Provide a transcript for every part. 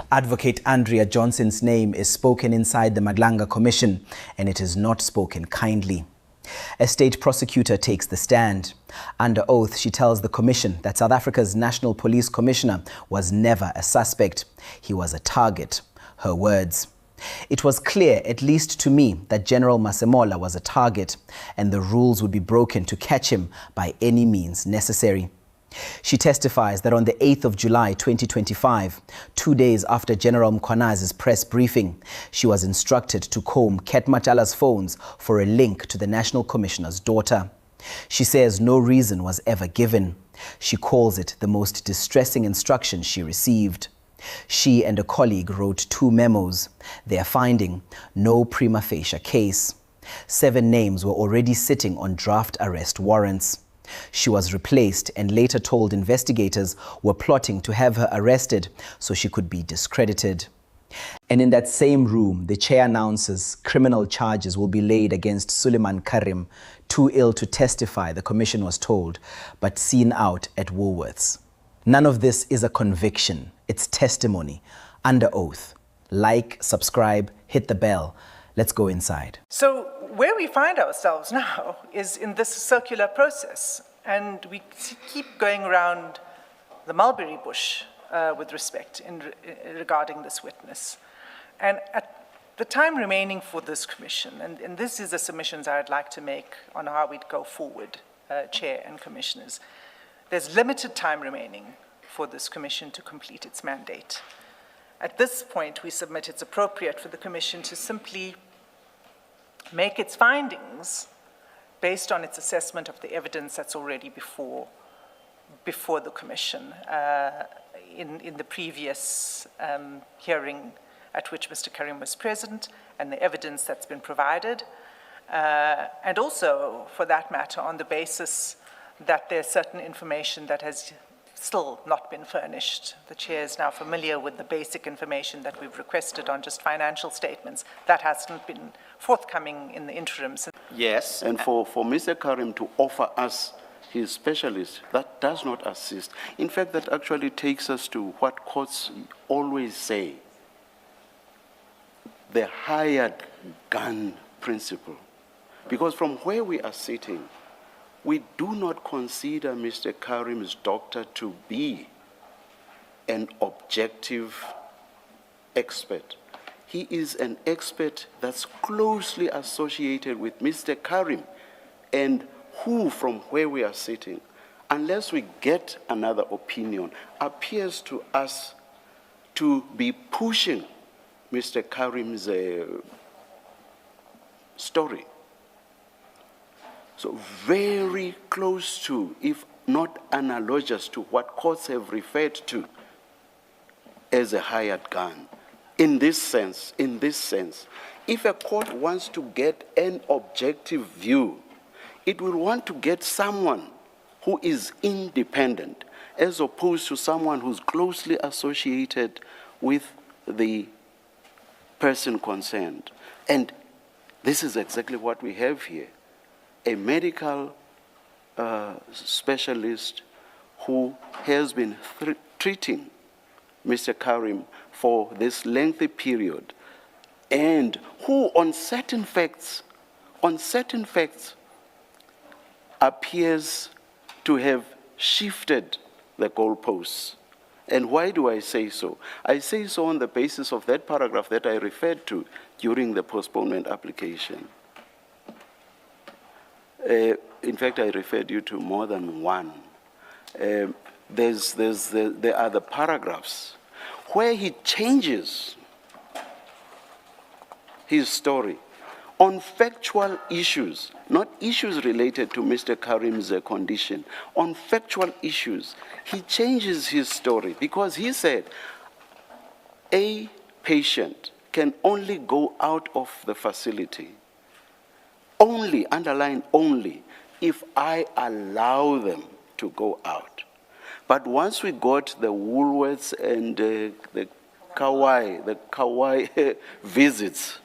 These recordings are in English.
Advocate Andrea Johnson's name is spoken inside the Madlanga Commission, and it is not spoken kindly. A state prosecutor takes the stand. Under oath, she tells the commission that South Africa's National Police Commissioner was never a suspect. He was a target. Her words. It was clear, at least to me, that General Masemola was a target, and the rules would be broken to catch him by any means necessary. She testifies that on the 8th of July 2025, 2 days after General Mkhwanazi's press briefing, she was instructed to comb Matlala's phones for a link to the National Commissioner's daughter. She says no reason was ever given. She calls it the most distressing instruction she received. She and a colleague wrote 2 memos. Their finding, no prima facie case. 7 names were already sitting on draft arrest warrants. She was replaced and later told investigators were plotting to have her arrested so she could be discredited. And in that same room, the chair announces criminal charges will be laid against Suleiman Karim, too ill to testify, the commission was told, but seen out at Woolworths. None of this is a conviction. It's testimony, under oath. Like, subscribe, hit the bell. Let's go inside. So where we find ourselves now is in this circular process, and we keep going around the mulberry bush with respect regarding this witness. And at the time remaining for this commission, and this is the submissions I'd like to make on how we'd go forward, Chair and Commissioners, there's limited time remaining for this commission to complete its mandate. At this point, we submit it's appropriate for the Commission to simply make its findings based on its assessment of the evidence that's already before the Commission in the previous hearing at which Mr. Karim was present, and the evidence that's been provided, and also, for that matter, on the basis that there's certain information that has still not been furnished. The Chair is now familiar with the basic information that we've requested on just financial statements. That hasn't been forthcoming in the interim. Yes, and for Mr. Karim to offer us his specialist, that does not assist. In fact, that actually takes us to what courts always say, the hired gun principle. Because from where we are sitting, we do not consider Mr. Karim's doctor to be an objective expert. He is an expert that's closely associated with Mr. Karim, and who, from where we are sitting, unless we get another opinion, appears to us to be pushing Mr. Karim's story. So very close to, if not analogous to, what courts have referred to as a hired gun. In this sense, if a court wants to get an objective view, it will want to get someone who is independent, as opposed to someone who's closely associated with the person concerned. And this is exactly what we have here. A medical specialist who has been treating Mr. Karim for this lengthy period, and who on certain facts appears to have shifted the goalposts. And why do I say so? I say so on the basis of that paragraph that I referred to during the postponement application. In fact, I referred you to more than one. There are the paragraphs where he changes his story on factual issues, not issues related to Mr. Karim's condition. On factual issues, he changes his story because he said a patient can only go out of the facility only, underline only, if I allow them to go out. But once we got the Woolworths and the Kauai visits,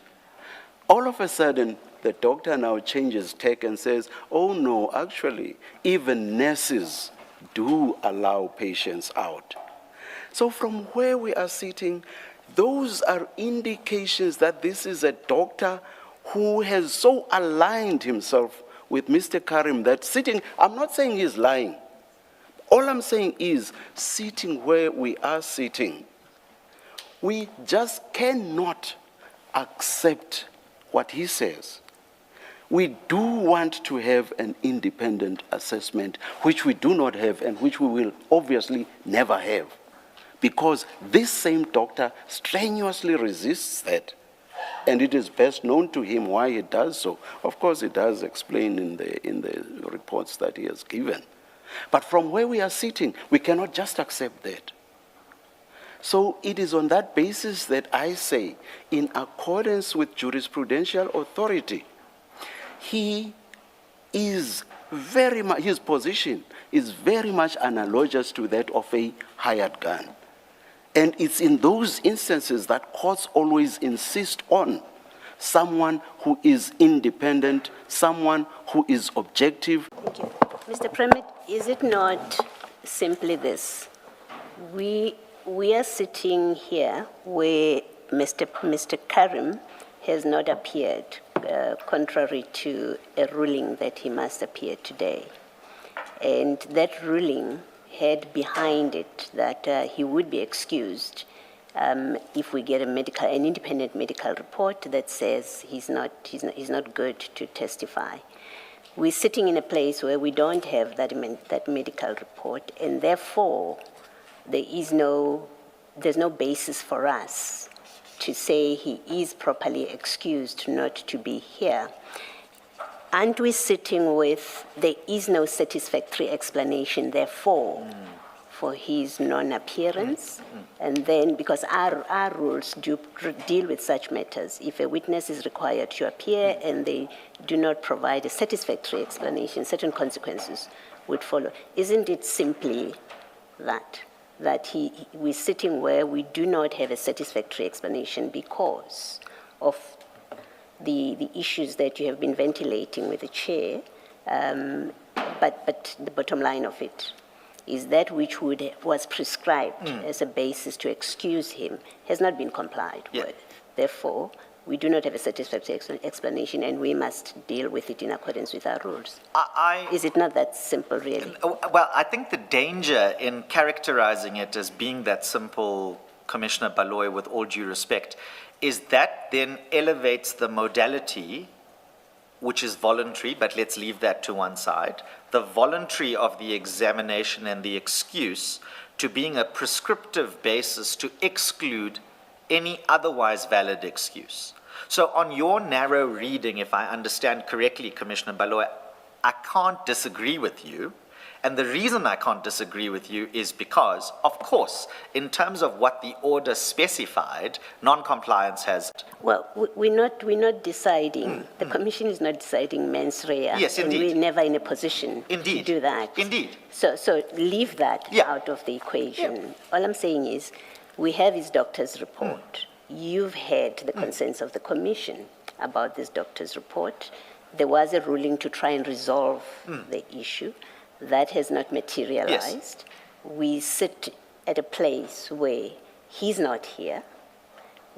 all of a sudden, the doctor now changes tack and says, oh no, actually, even nurses do allow patients out. So from where we are sitting, those are indications that this is a doctor who has so aligned himself with Mr. Karim that sitting, I'm not saying he's lying. All I'm saying is, sitting where we are sitting, we just cannot accept what he says. We do want to have an independent assessment, which we do not have and which we will obviously never have, because this same doctor strenuously resists that. And it is best known to him why he does so. Of course, it does explain in the reports that he has given. But from where we are sitting, we cannot just accept that. So it is on that basis that I say, in accordance with jurisprudential authority, he is very much, his position is very much analogous to that of a hired gun. And it's in those instances that courts always insist on someone who is independent, someone who is objective. Thank you. Mr. Premier, is it not simply this? We are sitting here where Mr. Karim has not appeared, contrary to a ruling that he must appear today. And that ruling had behind it that he would be excused if we get an independent medical report that says he's not good to testify. We're sitting in a place where we don't have that medical report, and therefore there's no basis for us to say he is properly excused not to be here. Aren't we sitting with, there is no satisfactory explanation, therefore, for his non-appearance? And then, because our rules do deal with such matters, if a witness is required to appear and they do not provide a satisfactory explanation, certain consequences would follow. Isn't it simply that we're sitting where we do not have a satisfactory explanation because of the issues that you have been ventilating with the chair, but the bottom line of it is that which was prescribed as a basis to excuse him has not been complied with. Therefore, we do not have a satisfactory explanation, and we must deal with it in accordance with our rules. Is it not that simple, really? Well, I think the danger in characterizing it as being that simple, Commissioner Baloyi, with all due respect, is that then elevates the modality, which is voluntary, but let's leave that to one side, the voluntary of the examination and the excuse to being a prescriptive basis to exclude any otherwise valid excuse. So on your narrow reading, if I understand correctly, Commissioner Baloyi, I can't disagree with you. And the reason I can't disagree with you is because, of course, in terms of what the order specified, non-compliance has... Well, we're not deciding, the Commission is not deciding mens rea. Yes, indeed. And we're never in a position to do that. Indeed. So leave that out of the equation. All I'm saying is, we have his doctor's report. You've had the concerns of the Commission about this doctor's report. There was a ruling to try and resolve the issue. That has not materialized. We sit at a place where he's not here.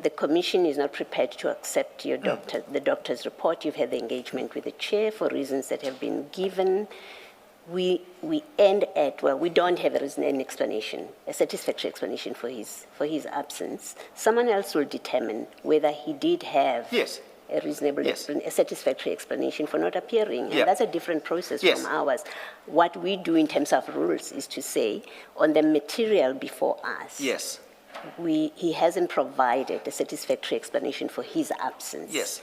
The Commission is not prepared to accept your the doctor's report. You've had the engagement with the chair for reasons that have been given. We end at, well, we don't have an explanation, a satisfactory explanation for his absence. Someone else will determine whether he did have a reasonable, a satisfactory explanation for not appearing. And that's a different process from ours. What we do in terms of rules is to say, on the material before us, he hasn't provided a satisfactory explanation for his absence.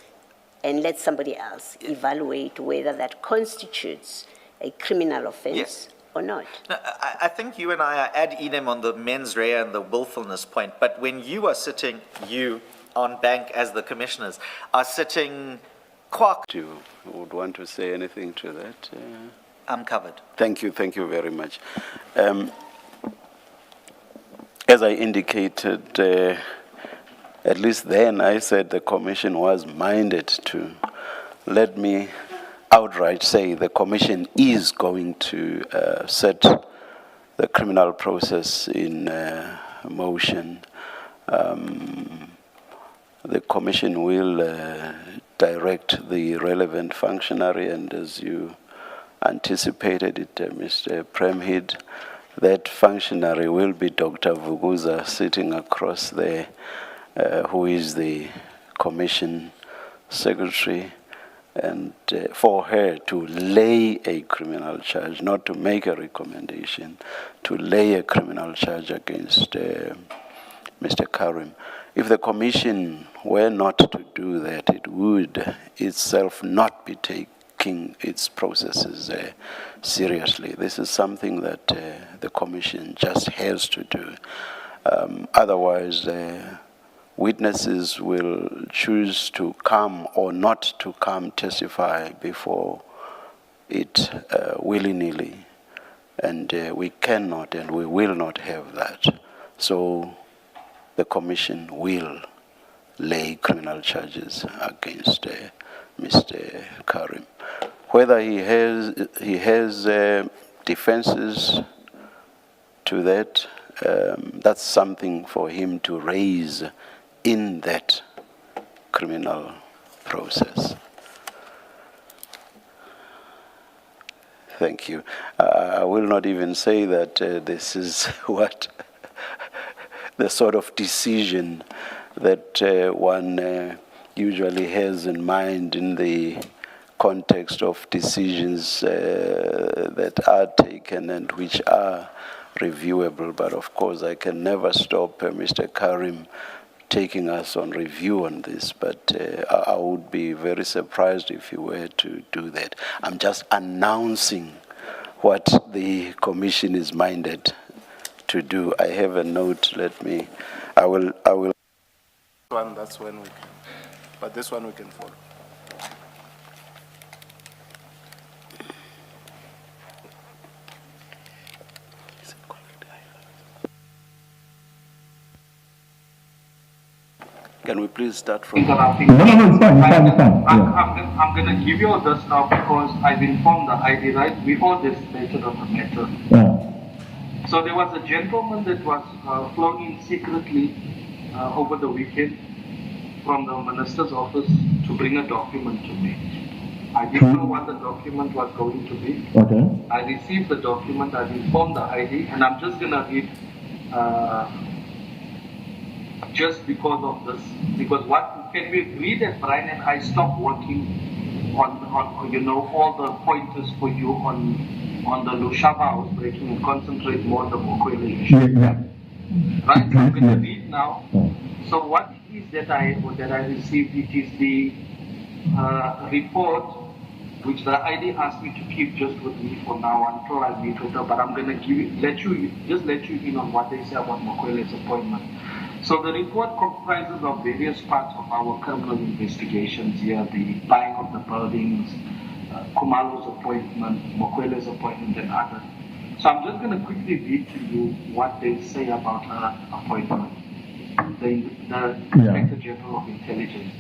And let somebody else evaluate whether that constitutes a criminal offense or not. Now, I think you and I are ad idem on the mens rea and the willfulness point, but when you are sitting, you on bank as the commissioners, are sitting You would want to say anything to that? I'm covered. Thank you very much. As I indicated, at least then I said the Commission was minded to. Let me outright say the Commission is going to set the criminal process in motion, the Commission will direct the relevant functionary, and as you anticipated it, Mr. Premhid, that functionary will be Dr. Vuguza sitting across there, who is the Commission Secretary, and for her to lay a criminal charge, not to make a recommendation, to lay a criminal charge against Mr. Karim. If the Commission were not to do that, it would itself not be taking its processes seriously. This is something that the Commission just has to do. Otherwise, witnesses will choose to come or not to come testify before it willy-nilly. And we cannot and we will not have that. So the Commission will lay criminal charges against Mr. Karim. Whether he has defenses to that, that's something for him to raise in that criminal process. Thank you. I will not even say that this is what the sort of decision that one usually has in mind in the context of decisions that are taken and which are reviewable. But of course, I can never stop Mr. Karim taking us on review on this, but I would be very surprised if he were to do that. I'm just announcing what the Commission is minded to do. I have a note, I will. That's when we can, but this one we can follow. Can we please start from? No, it's fine. I'm going to give you this now because I've informed the ID, right? We all decided on the matter. Yeah. So there was a gentleman that was flown in secretly over the weekend from the minister's office to bring a document to me. I didn't know what the document was going to be. Okay. I received the document, I've informed the ID, and I'm just going to read just because of this, because what can we agree that Brian and I stopped working on you know, all the pointers for you on the Lushaba house breaking and concentrate more on the Mokwele issue. Yeah. Right? So I'm going to read now. So what it is that I received, it is the report which the ID asked me to keep just with me for now until I meet with her, but I'm going to let you in on what they say about Mokwele's appointment. So the report comprises of various parts of our criminal investigations here, the buying of the buildings, Khumalo's appointment, Mokwele's appointment, and others. So I'm just going to quickly read to you what they say about her appointment, the Inspector General of Intelligence.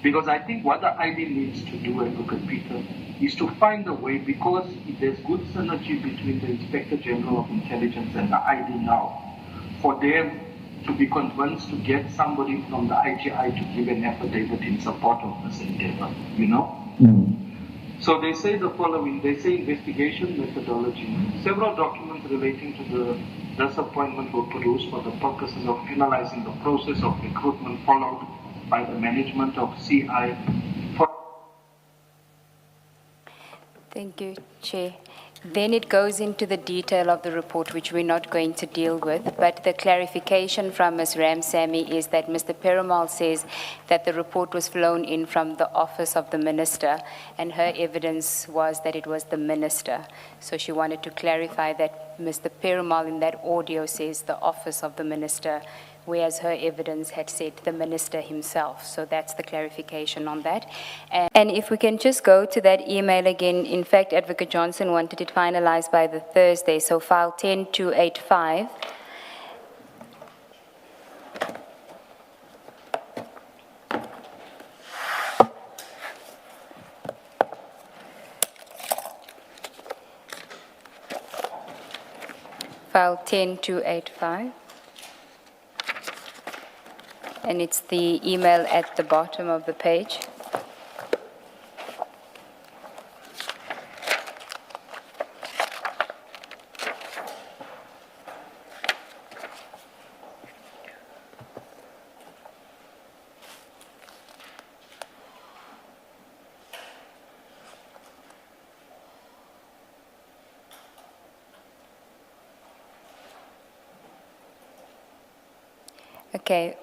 Because I think what the ID needs to do, Advocate Peter, is to find a way, because there's good synergy between the Inspector General of Intelligence and the ID now, for them to be convinced to get somebody from the IGI to give an affidavit in support of this endeavor, you know? So they say the following, they say investigation methodology. Several documents relating to this appointment were produced for the purposes of analyzing the process of recruitment followed by the management of CI. Thank you, Chair. Then it goes into the detail of the report, which we're not going to deal with, but the clarification from Ms. Ramsamy is that Mr. Perumal says that the report was flown in from the office of the minister, and her evidence was that it was the minister. So she wanted to clarify that Mr. Perumal in that audio says the office of the minister, whereas her evidence had said the minister himself. So that's the clarification on that. And if we can just go to that email again, in fact, Advocate Johnson wanted it finalized by the Thursday, so file 10285. File 10285. And it's the email at the bottom of the page. Okay.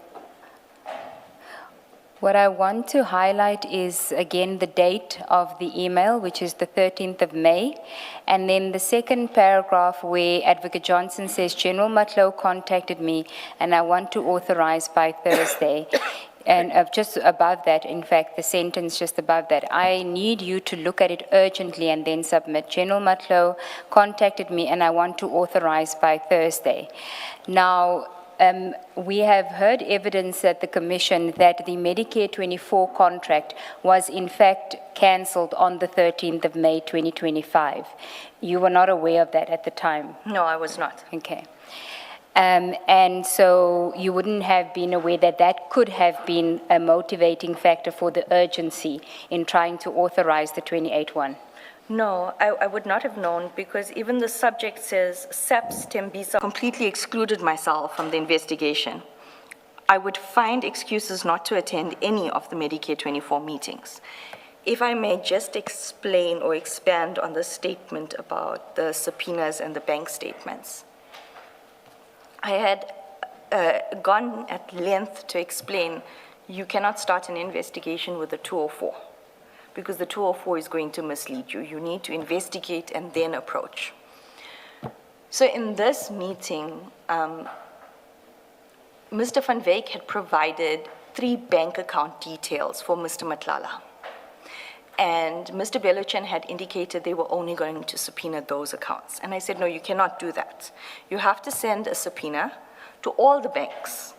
What I want to highlight is, again, the date of the email, which is the 13th of May. And then the second paragraph where Advocate Johnson says, General Matlala contacted me and I want to authorize by Thursday. And just above that, in fact, the sentence just above that, I need you to look at it urgently and then submit. General Matlala contacted me and I want to authorize by Thursday. Now, we have heard evidence at the Commission that the Medicare 24 contract was in fact cancelled on the 13th of May 2025. You were not aware of that at the time? No, I was not. Okay. And so you wouldn't have been aware that that could have been a motivating factor for the urgency in trying to authorize the 28-1? No, I would not have known, because even the subject says, SAPS Tembisa completely excluded myself from the investigation. I would find excuses not to attend any of the Medicare 24 meetings. If I may just explain or expand on the statement about the subpoenas and the bank statements. I had gone at length to explain you cannot start an investigation with a 204. Because the 204 is going to mislead you. You need to investigate and then approach. So in this meeting, Mr. Van Wyk had provided 3 bank account details for Mr. Matlala. And Mr. Belochan had indicated they were only going to subpoena those accounts. And I said, no, you cannot do that. You have to send a subpoena to all the banks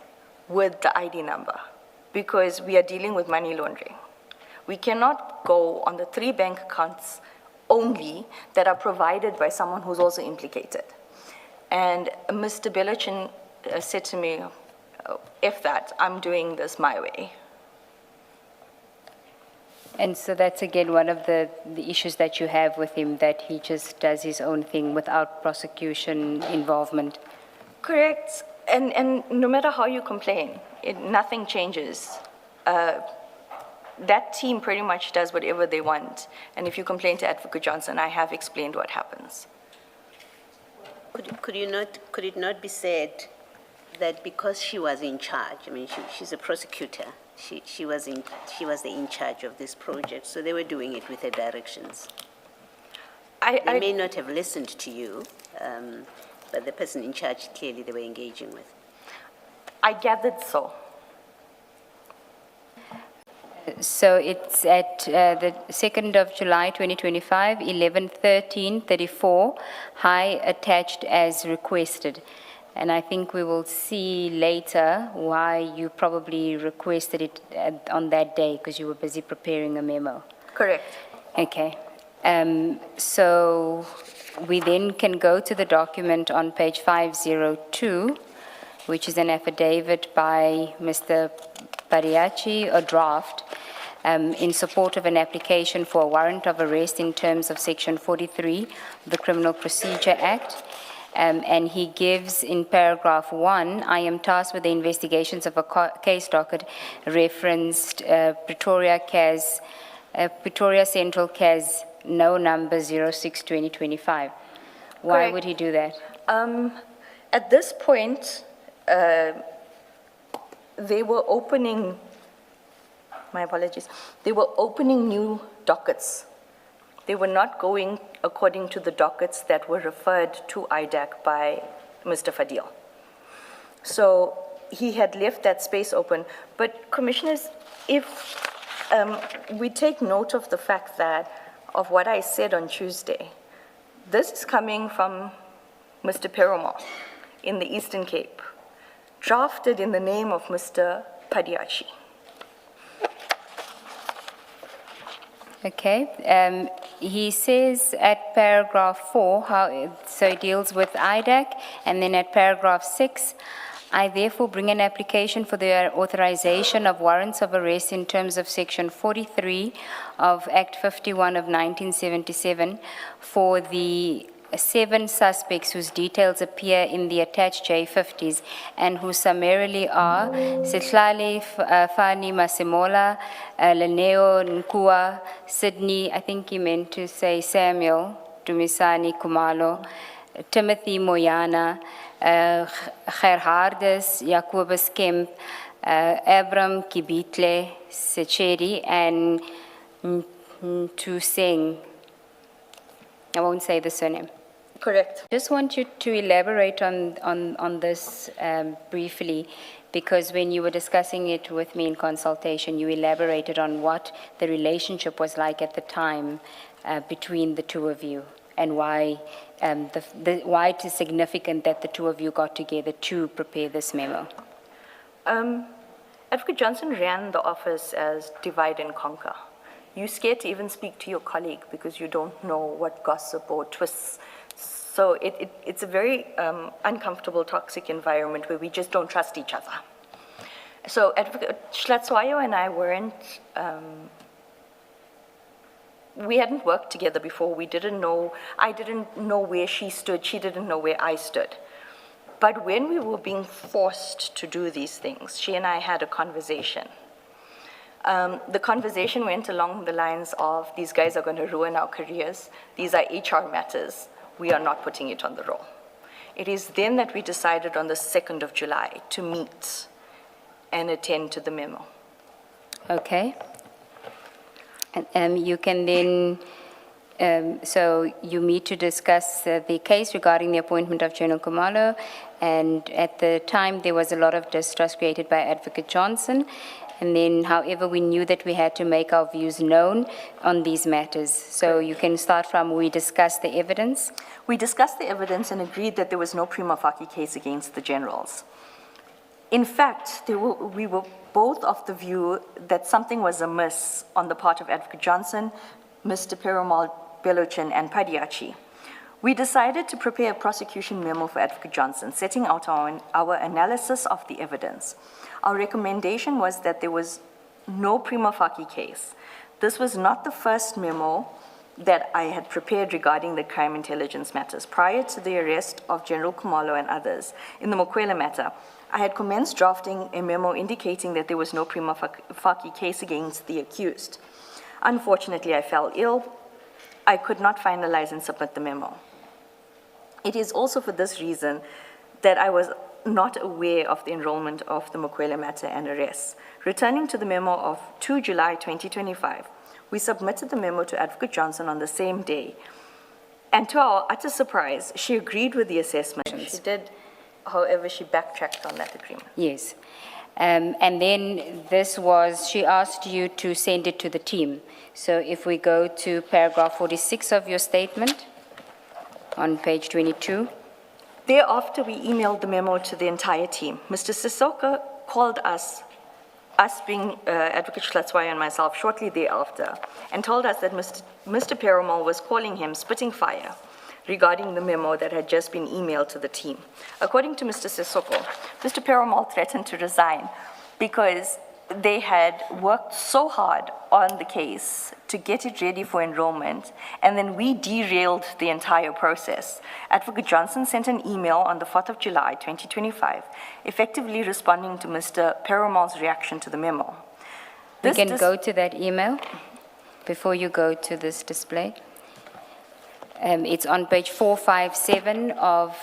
with the ID number, because we are dealing with money laundering. We cannot go on the 3 bank accounts only that are provided by someone who's also implicated. And Mr. Belochan said to me, if that, I'm doing this my way. And so that's again one of the issues that you have with him, that he just does his own thing without prosecution involvement. Correct. And no matter how you complain, nothing changes. That team pretty much does whatever they want. And if you complain to Advocate Johnson, I have explained what happens. Could it not be said that because she was in charge, I mean, she's a prosecutor, she was in charge of this project, so they were doing it with her directions. They may not have listened to you, but the person in charge, clearly they were engaging with. I gathered so. So it's at the 2nd of July 2025, 11:13:34, high attached as requested. And I think we will see later why you probably requested it on that day, because you were busy preparing a memo. Correct. Okay. So we then can go to the document on page 502, which is an affidavit by Mr. Pariachi, a draft, in support of an application for a warrant of arrest in terms of Section 43 of the Criminal Procedure Act. And he gives in paragraph 1, I am tasked with the investigations of a case docket referenced Pretoria Central CAS no number 06-2025. Why Correct. would he do that? At this point, they were opening, my apologies, they were opening new dockets. They were not going according to the dockets that were referred to IDAC by Mr. Fadil. So he had left that space open. But commissioners, if we take note of the fact that, of what I said on Tuesday, this is coming from Mr. Perumal in the Eastern Cape, drafted in the name of Mr. Padiachi. Okay. He says at paragraph 4, so it deals with IDAC, and then at paragraph 6, I therefore bring an application for the authorization of warrants of arrest in terms of Section 43 of Act 51 of 1977 for the 7 suspects whose details appear in the attached J50s and who summarily are Sitlale Fannie Masemola, Leneo Nkua, Sydney, I think he meant to say Samuel, Dumisani Khumalo, Timothy Moyana, Gerhardus Jacobus Kemp, Abram Kibitle Secheri, and Ntuseng. I won't say the surname. Correct. Just want you to elaborate on this briefly, because when you were discussing it with me in consultation, you elaborated on what the relationship was like at the time between the two of you, and why why it is significant that the two of you got together to prepare this memo. Advocate Johnson ran the office as divide and conquer. You're scared to even speak to your colleague because you don't know what gossip or twists. So it's a very uncomfortable, toxic environment where we just don't trust each other. So Advocate Schlatzwayo and I weren't, we hadn't worked together before. We didn't know, I didn't know where she stood. She didn't know where I stood. But when we were being forced to do these things, she and I had a conversation. The conversation went along the lines of, these guys are going to ruin our careers. These are HR matters. We are not putting it on the roll. It is then that we decided on the 2nd of July to meet and attend to the memo. Okay. And you can then, so you meet to discuss the case regarding the appointment of General Khumalo, and at the time there was a lot of distrust created by Advocate Johnson. And then, however, we knew that we had to make our views known on these matters. So you can start from, we discussed the evidence. We discussed the evidence and agreed that there was no prima facie case against the generals. In fact, we were both of the view that something was amiss on the part of Advocate Johnson, Mr. Perumal, Belochin, and Padiachi. We decided to prepare a prosecution memo for Advocate Johnson, setting out our analysis of the evidence. Our recommendation was that there was no prima facie case. This was not the first memo that I had prepared regarding the crime intelligence matters. Prior to the arrest of General Khumalo and others in the Mokwele matter, I had commenced drafting a memo indicating that there was no prima facie case against the accused. Unfortunately, I fell ill. I could not finalize and submit the memo. It is also for this reason that I was not aware of the enrollment of the Mokwele matter and arrests. Returning to the memo of 2 July 2025, we submitted the memo to Advocate Johnson on the same day. And to our utter surprise, she agreed with the assessment. She did, however, she backtracked on that agreement. Yes. And then this was, she asked you to send it to the team. So if we go to paragraph 46 of your statement on page 22. Thereafter, we emailed the memo to the entire team. Mr. Sissoko called us being Advocate Schlatzwayo and myself, shortly thereafter, and told us that Mr. Perumal was calling him spitting fire regarding the memo that had just been emailed to the team. According to Mr. Sissoko, Mr. Perumal threatened to resign because they had worked so hard on the case to get it ready for enrollment, and then we derailed the entire process. Advocate Johnson sent an email on the 4th of July, 2025, effectively responding to Mr. Perumal's reaction to the memo. We can go to that email before you go to this display. It's on page 457 of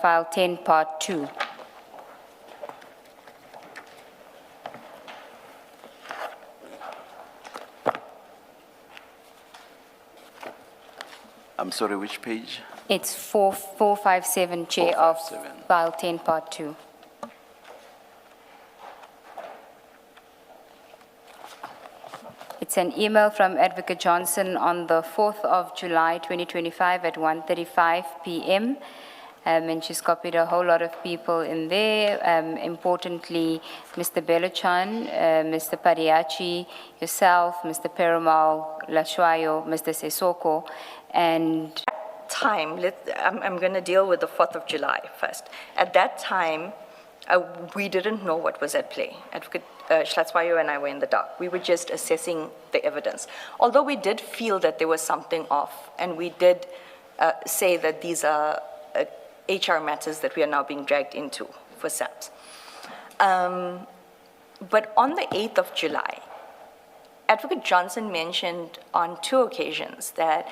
file 10, part 2. I'm sorry, which page? It's 457, Chair, of 457. file 10, part 2. It's an email from Advocate Johnson on the 4th of July, 2025 at 1:35 p.m. And she's copied a whole lot of people in there. Importantly, Mr. Belochan, Mr. Padiachi, yourself, Mr. Perumal, Lashwayo, Mr. Sissoko, and time, I'm going to deal with the 4th of July first. At that time, We didn't know what was at play. Advocate Schlatzwayo and I were in the dark. We were just assessing the evidence. Although we did feel that there was something off, and we did say that these are HR matters that we are now being dragged into for SAPS. But on the 8th of July, Advocate Johnson mentioned on 2 occasions that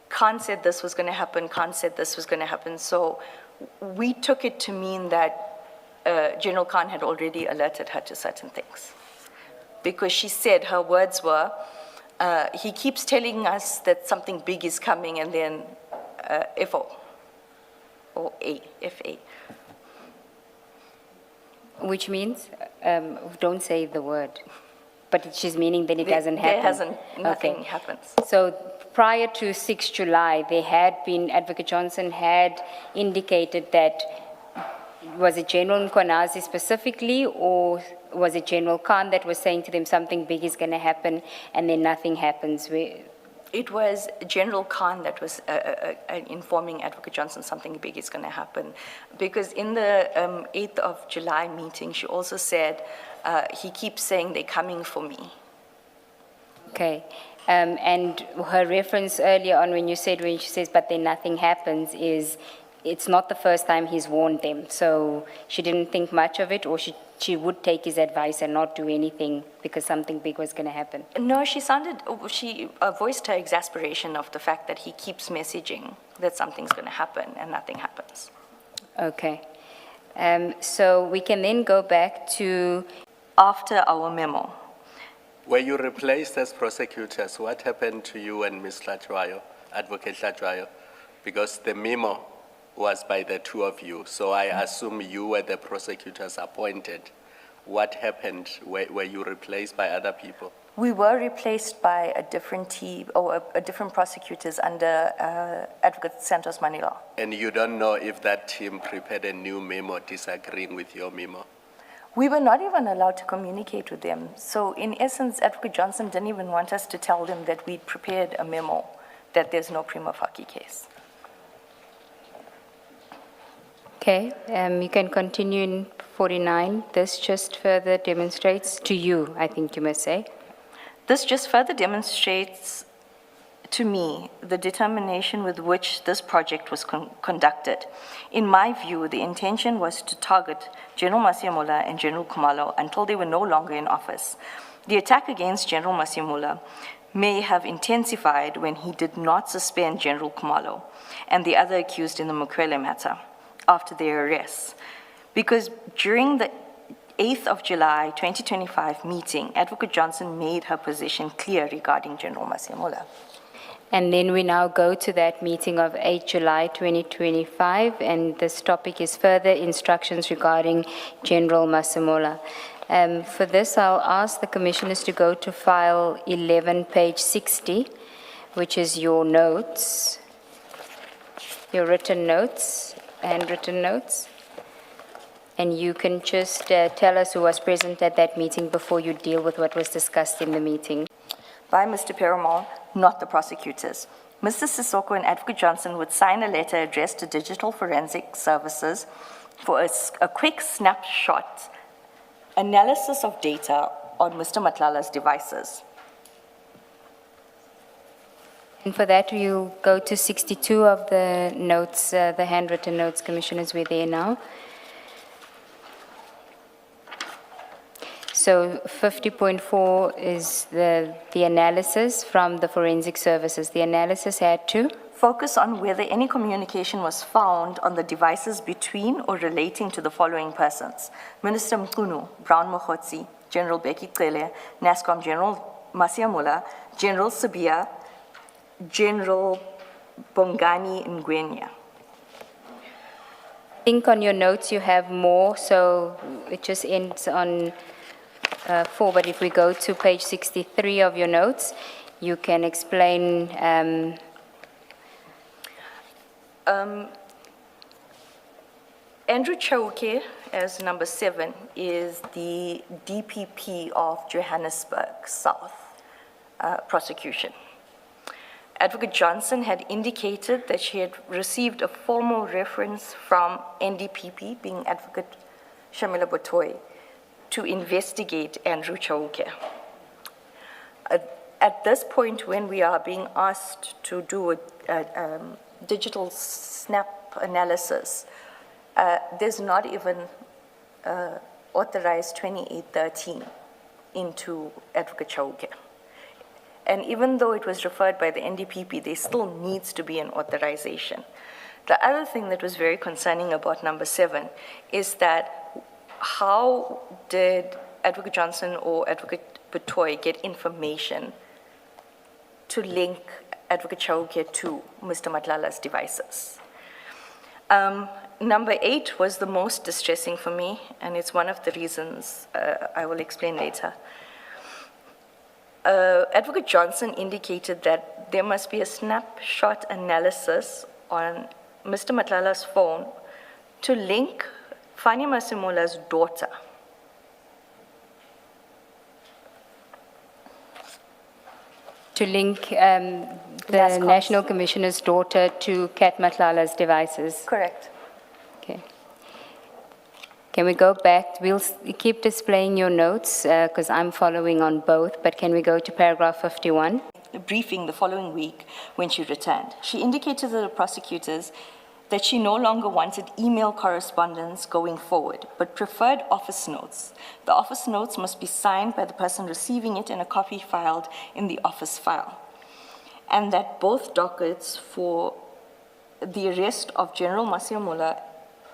Khan said this was going to happen, Khan said this was going to happen. So we took it to mean that General Khan had already alerted her to certain things. Because she said, her words were, he keeps telling us that something big is coming, and then FO, or FA. Which means, don't say the word, but she's meaning that it doesn't happen. Nothing happens. So prior to 6 July, Advocate Johnson had indicated that, was it General Nkwanazi specifically, or was it General Khan that was saying to them something big is going to happen, and then nothing happens? It was General Khan that was informing Advocate Johnson something big is going to happen. Because in the 8th of July meeting, she also said, he keeps saying they're coming for me. Okay. And her reference earlier on when she says, but then nothing happens, is it's not the first time he's warned them. So she didn't think much of it, or she would take his advice and not do anything because something big was going to happen. No, she voiced her exasperation of the fact that he keeps messaging that something's going to happen and nothing happens. Okay. So we can then go back to... After our memo. Were you replaced as prosecutors? What happened to you and Ms. Schlatzwayo, Advocate Schlatzwayo? Because the memo was by the 2 of you, so I assume you were the prosecutors appointed. What happened? Were you replaced by other people? We were replaced by a different team, or a different prosecutors under Advocate Santos Manila. And you don't know if that team prepared a new memo disagreeing with your memo? We were not even allowed to communicate with them. So in essence, Advocate Johnson didn't even want us to tell them that we'd prepared a memo, that there's no prima facie case. Okay, you can continue in 49. This just further demonstrates to you, I think you must say. This just further demonstrates to me the determination with which this project was conducted. In my view, the intention was to target General Masemola and General Khumalo until they were no longer in office. The attack against General Masemola may have intensified when he did not suspend General Khumalo and the other accused in the Mukwele matter after their arrests. Because during the 8th of July 2025 meeting, Advocate Johnson made her position clear regarding General Masemola. And then we now go to that meeting of 8 July 2025, and this topic is further instructions regarding General Masemola. For this, I'll ask the commissioners to go to file 11, page 60, which is your notes, your written notes, handwritten notes. And you can just tell us who was present at that meeting before you deal with what was discussed in the meeting. By Mr. Perumal, not the prosecutors. Mr. Sissoko and Advocate Johnson would sign a letter addressed to Digital Forensic Services for a quick snapshot analysis of data on Mr. Matlala's devices. And for that, we'll go to 62 of the notes, the handwritten notes. Commissioners, we're there now. So 50.4 is the analysis from the forensic services. The analysis had to focus on whether any communication was found on the devices between or relating to the following persons: Minister Mkunu, Brown Mokhotsi, General Becky Cele, NASCOM General Masemola, General Sabia, General Bongani Ngwenya. I think on your notes you have more, so it just ends on 4, but if we go to page 63 of your notes, you can explain. Andrew Chauke, as number 7, is the DPP of Johannesburg South prosecution. Advocate Johnson had indicated that she had received a formal reference from NDPP, being Advocate Shamila Botoi, to investigate Andrew Chauke. At this point, when we are being asked to do a digital snap analysis, there's not even authorized 2813 into Advocate Chauke. And even though it was referred by the NDPP, there still needs to be an authorization. The other thing that was very concerning about number 7 is that how did Advocate Johnson or Advocate Botoi get information to link Advocate Chauke to Mr. Matlala's devices? Number 8 was the most distressing for me, and it's one of the reasons I will explain later. Advocate Johnson indicated that there must be a snapshot analysis on Mr. Matlala's phone to link Fannie Masemola's daughter. To link the National Commissioner's daughter to Kat Matlala's devices? Correct. Okay. Can we go back? We'll keep displaying your notes because I'm following on both, but can we go to paragraph 51? A briefing the following week when she returned. She indicated to the prosecutors that she no longer wanted email correspondence going forward, but preferred office notes. The office notes must be signed by the person receiving it and a copy filed in the office file. And that both dockets for the arrest of General Masemola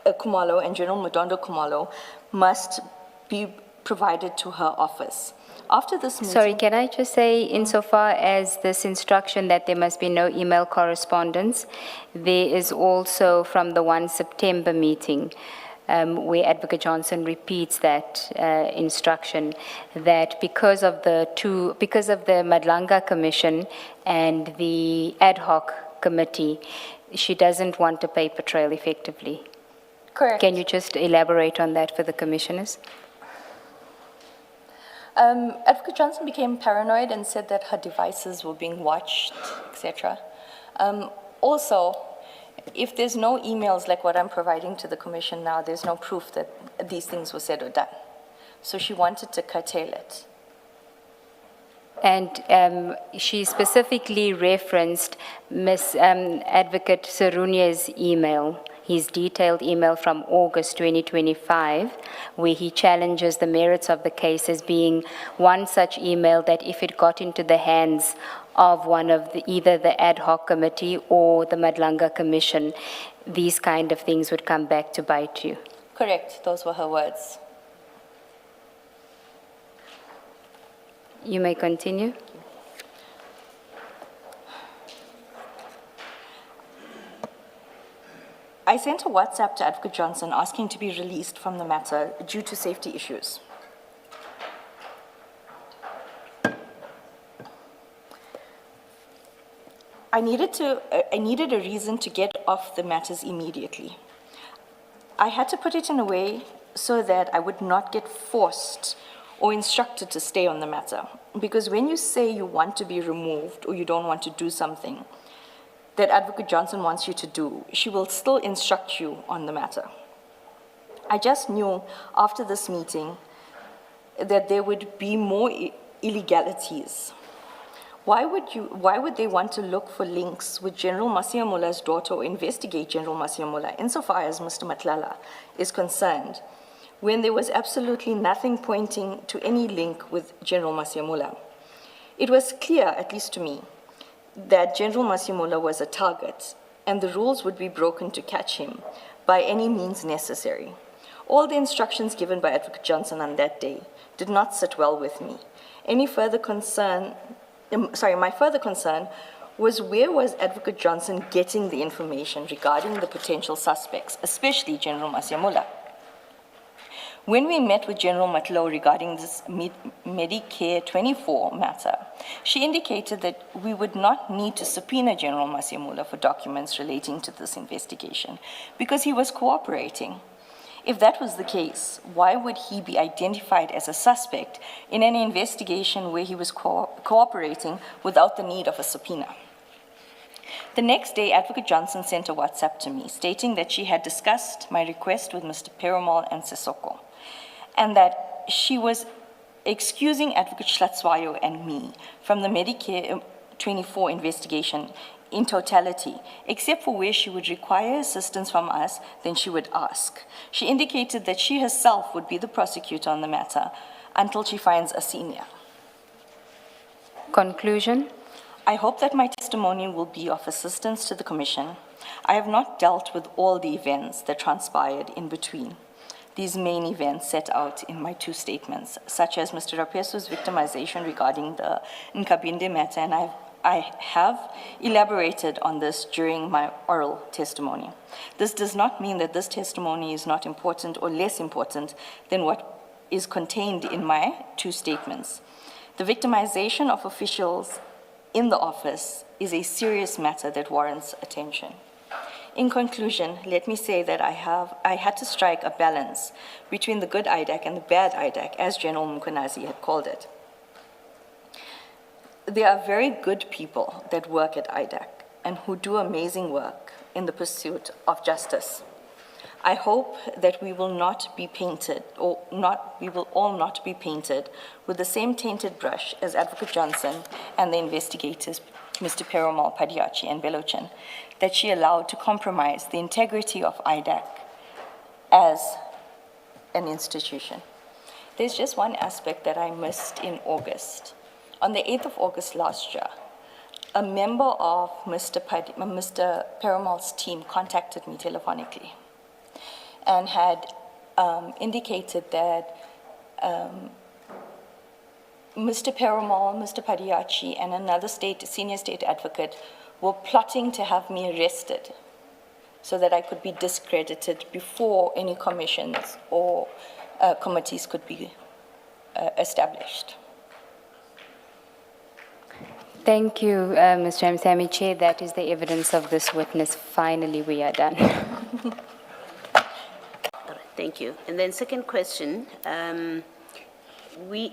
Khumalo and General Madondo Khumalo must be provided to her office. After this meeting... Sorry, can I just say, insofar as this instruction that there must be no email correspondence, there is also from the 1 September meeting, where Advocate Johnson repeats that instruction, that because of the Madlanga Commission and the ad hoc committee, she doesn't want a paper trail effectively. Correct. Can you just elaborate on that for the commissioners? Advocate Johnson became paranoid and said that her devices were being watched, etc. Also, if there's no emails like what I'm providing to the commission now, there's no proof that these things were said or done. So she wanted to curtail it. And she specifically referenced Ms. Advocate Sarunya's email, his detailed email from August 2025, where he challenges the merits of the case as being one such email that if it got into the hands of one of either the ad hoc committee or the Madlanga Commission, these kind of things would come back to bite you. Correct, those were her words. You may continue. I sent a WhatsApp to Advocate Johnson asking to be released from the matter due to safety issues. I needed a reason to get off the matters immediately. I had to put it in a way so that I would not get forced or instructed to stay on the matter. Because when you say you want to be removed or you don't want to do something that Advocate Johnson wants you to do, she will still instruct you on the matter. I just knew after this meeting that there would be more illegalities. Why would they want to look for links with General Masemola's daughter or investigate General Masemola insofar as Mr. Matlala is concerned, when there was absolutely nothing pointing to any link with General Masemola? It was clear, at least to me, that General Masemola was a target and the rules would be broken to catch him by any means necessary. All the instructions given by Advocate Johnson on that day did not sit well with me. My further concern was where was Advocate Johnson getting the information regarding the potential suspects, especially General Masemola? When we met with General Matlala regarding this Medicare 24 matter, she indicated that we would not need to subpoena General Masemola for documents relating to this investigation because he was cooperating. If that was the case, why would he be identified as a suspect in an investigation where he was cooperating without the need of a subpoena? The next day, Advocate Johnson sent a WhatsApp to me stating that she had discussed my request with Mr. Perumal and Sissoko, and that she was excusing Advocate Hlatswayo and me from the Medicare 24 investigation in totality, except for where she would require assistance from us, then she would ask. She indicated that she herself would be the prosecutor on the matter until she finds a senior. Conclusion. I hope that my testimony will be of assistance to the Commission. I have not dealt with all the events that transpired in between these main events set out in my two statements, such as Mr. Rapesu's victimization regarding the Nkabinde matter, and I have elaborated on this during my oral testimony. This does not mean that this testimony is not important or less important than what is contained in my two statements. The victimization of officials in the office is a serious matter that warrants attention. In conclusion, let me say that I had to strike a balance between the good IDAC and the bad IDAC, as General Mkhwanazi had called it. There are very good people that work at IDAC and who do amazing work in the pursuit of justice. I hope that we will not be painted, we will all not be painted with the same tainted brush as Advocate Johnson and the investigators, Mr. Perumal, Padiachi, and Belochan, that she allowed to compromise the integrity of IDAC as an institution. There's just one aspect that I missed in August. On the 8th of August last year, a member of Mr. Perumal's team contacted me telephonically and had indicated that Mr. Perumal, Mr. Padiachi, and another senior state advocate were plotting to have me arrested so that I could be discredited before any commissions or committees could be established. Thank you, Mr. Ramsamy. Chair, that is the evidence of this witness. Finally, we are done. Thank you. And then second question,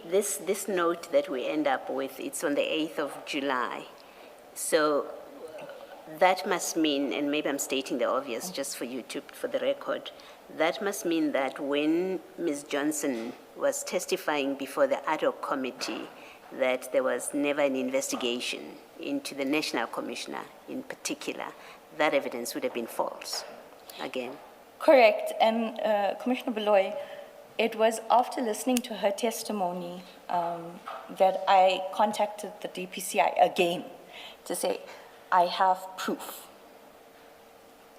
this note that we end up with, it's on the 8th of July. So that must mean, and maybe I'm stating the obvious just for you for the record, that must mean that when Ms. Johnson was testifying before the ad hoc committee, that there was never an investigation into the National Commissioner in particular, that evidence would have been false, again. Correct, and Commissioner Baloy, it was after listening to her testimony that I contacted the DPCI again to say, I have proof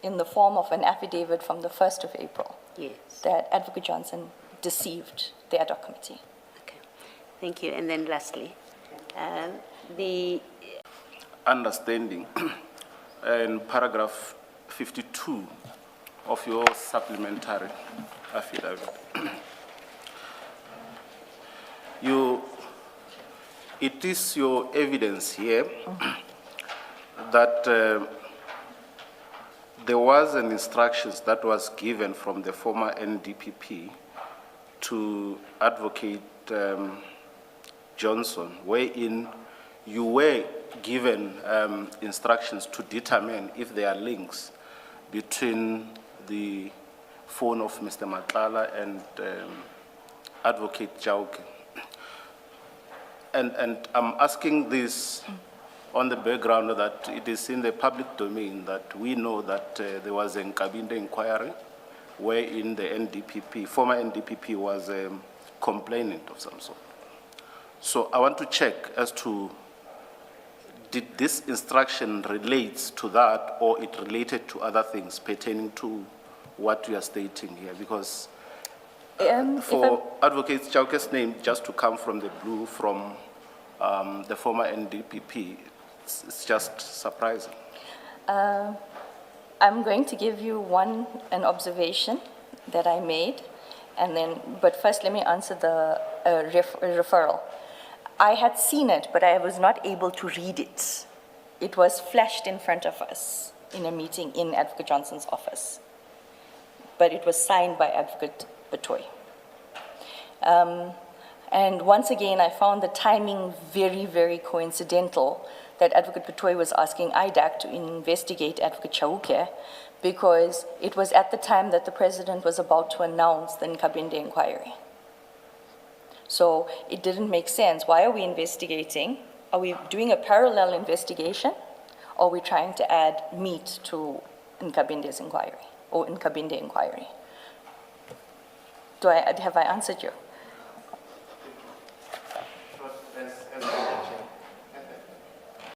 in the form of an affidavit from the 1st of April that Advocate Johnson deceived the ad hoc committee. Okay, thank you. And then lastly, the understanding in paragraph 52 of your supplementary affidavit. It is your evidence here that there was an instructions that was given from the former NDPP to Advocate Johnson, wherein you were given instructions to determine if there are links between the phone of Mr. Matlala and Advocate Jauke. And I'm asking this on the background that it is in the public domain that we know that there was a Nkabinde inquiry wherein the NDPP, former NDPP was a complainant of some sort. So I want to check as to, did this instruction relates to that or it related to other things pertaining to what you are stating here? Because for Advocate Jauke's name just to come from the blue from the former NDPP, it's just surprising. I'm going to give you an observation that I made, and then, but first let me answer the referral. I had seen it, but I was not able to read it. It was flashed in front of us in a meeting in Advocate Johnson's office, but it was signed by Advocate Batoy. And once again, I found the timing very, very coincidental that Advocate Petoy was asking IDAC to investigate Advocate Chauke, because it was at the time that the president was about to announce the Nkabinde inquiry. So it didn't make sense. Why are we investigating? Are we doing a parallel investigation? Or are we trying to add meat to Nkabinde's inquiry or Nkabinde inquiry? Have I answered you?